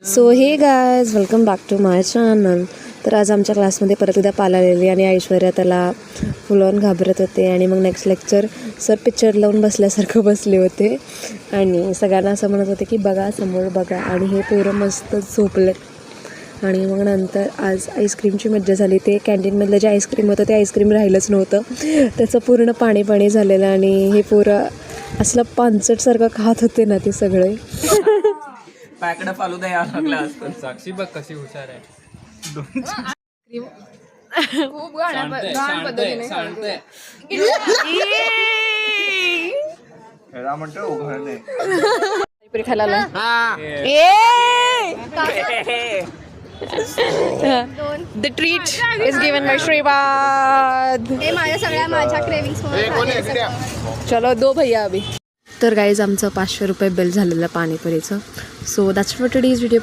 So hey guys welcome back to my channel. तर आज आमच्या क्लासमध्ये परत एकदा पाल आलेली आणि ऐश्वर्या त्याला फुलवून घाबरत होते. आणि मग नेक्स्ट लेक्चर सर पिक्चर लावून बसल्यासारखं बसले होते आणि सगळ्यांना असं म्हणत होते की बघा समोर बघा. आणि हे पोरं मस्त झोपले. आणि मग नंतर आज आईस्क्रीमची मज्जा झाली. ते कॅन्टीनमधलं जे आईस्क्रीम होतं ते आईस्क्रीम राहिलंच नव्हतं, त्याचं पूर्ण पाणी पाणी झालेलं. आणि हे पोरं असलं पानसटसारखं खात होते ना ते सगळे. पॅकडा फालुदा यायला लागला आजकाल. साक्षी बघ कशी हुशार आहे. खूप घाण पद्धतीने म्हणतो उघडणे खायला the treat is given by Shripad. माझ्या क्रेविंग्स चलो दो भैया अभी. तर गाईज आमचं 500 रुपये बिल झालेलं पाणीपुरीचं. So that's for today's video.